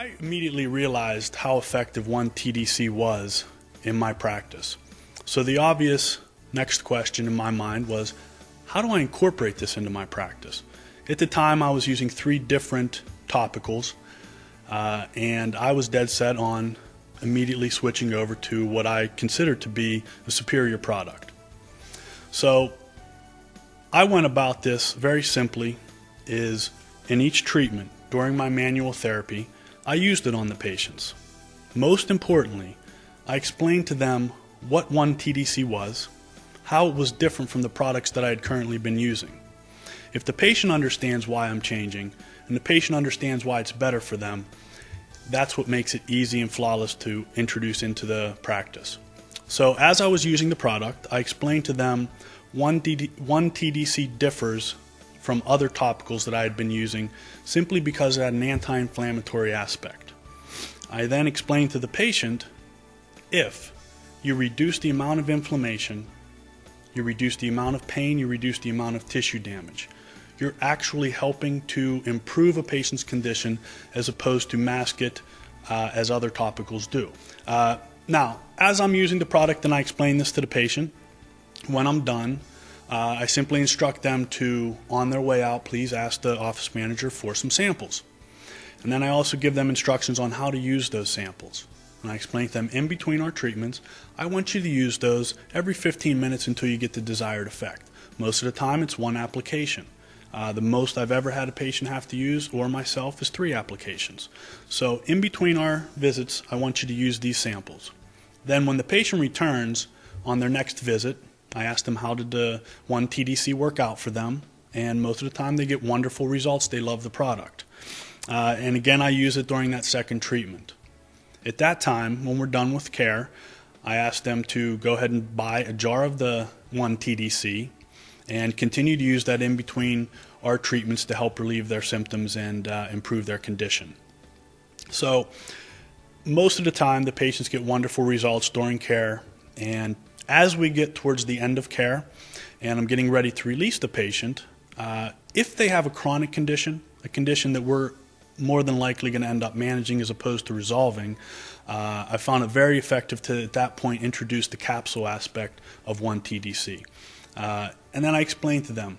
I immediately realized how effective 1TDC was in my practice. So the obvious next question in my mind was, how do I incorporate this into my practice? At the time, I was using 3 different topicals, and I was dead set on immediately switching over to what I considered to be a superior product. So I went about this very simply, is in each treatment during my manual therapy, I used it on the patients. Most importantly, I explained to them what 1TDC was, how it was different from the products that I had currently been using. If the patient understands why I'm changing, and the patient understands why it's better for them, that's what makes it easy and flawless to introduce into the practice. So as I was using the product, I explained to them 1TDC differs from other topicals that I had been using simply because it had an anti-inflammatory aspect. I then explained to the patient, if you reduce the amount of inflammation, you reduce the amount of pain, you reduce the amount of tissue damage, you're actually helping to improve a patient's condition as opposed to mask it as other topicals do. Now, as I'm using the product and I explain this to the patient, when I'm done, I simply instruct them to, on their way out, please ask the office manager for some samples. And then I also give them instructions on how to use those samples. And I explain to them, in between our treatments, I want you to use those every 15 minutes until you get the desired effect. Most of the time, it's 1 application. The most I've ever had a patient have to use, or myself, is 3 applications. So in between our visits, I want you to use these samples. Then when the patient returns on their next visit, I ask them how did the 1TDC work out for them, and most of the time they get wonderful results. They love the product. And again, I use it during that second treatment. At that time, when we're done with care, I ask them to go ahead and buy a jar of the 1TDC and continue to use that in between our treatments to help relieve their symptoms and improve their condition. So most of the time, the patients get wonderful results during care, and as we get towards the end of care and I'm getting ready to release the patient, if they have a chronic condition, a condition that we're more than likely going to end up managing as opposed to resolving, I found it very effective to, at that point, introduce the capsule aspect of 1TDC. And then I explained to them,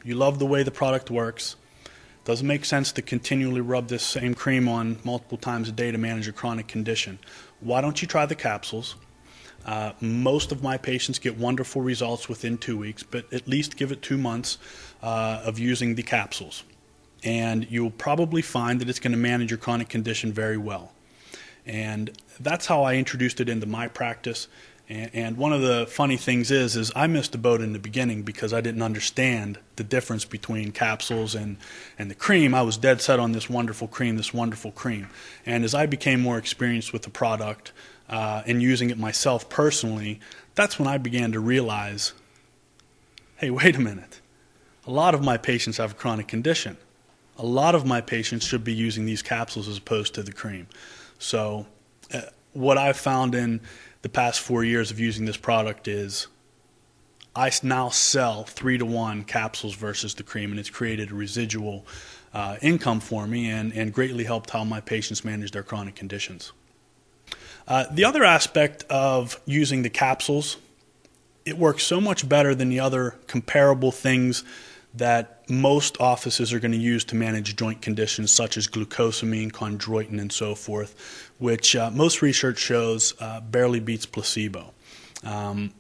you love the way the product works. It doesn't make sense to continually rub this same cream on multiple times a day to manage a chronic condition. Why don't you try the capsules? Most of my patients get wonderful results within 2 weeks, but at least give it 2 months of using the capsules. And you'll probably find that it's going to manage your chronic condition very well. And that's how I introduced it into my practice. And one of the funny things is I missed the boat in the beginning because I didn't understand the difference between capsules and the cream. I was dead set on this wonderful cream. And as I became more experienced with the product and using it myself personally, that's when I began to realize, hey, wait a minute. A lot of my patients have a chronic condition. A lot of my patients should be using these capsules as opposed to the cream. So what I've found in the past 4 years of using this product is I now sell 3-to-1 capsules versus the cream, and it's created a residual income for me and greatly helped how my patients manage their chronic conditions. The other aspect of using the capsules, it works so much better than the other comparable things that most offices are going to use to manage joint conditions such as glucosamine, chondroitin, and so forth, which most research shows barely beats placebo. I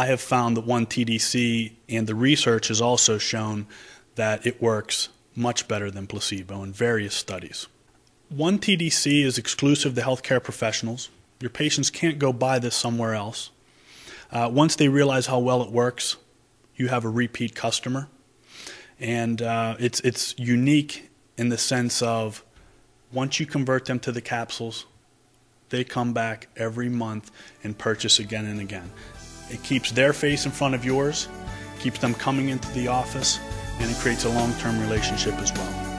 have found that 1TDC, and the research has also shown that it works much better than placebo in various studies. 1TDC is exclusive to healthcare professionals. Your patients can't go buy this somewhere else. Once they realize how well it works, you have a repeat customer. And it's unique in the sense of once you convert them to the capsules, they come back every month and purchase again and again. It keeps their face in front of yours, keeps them coming into the office, and it creates a long-term relationship as well.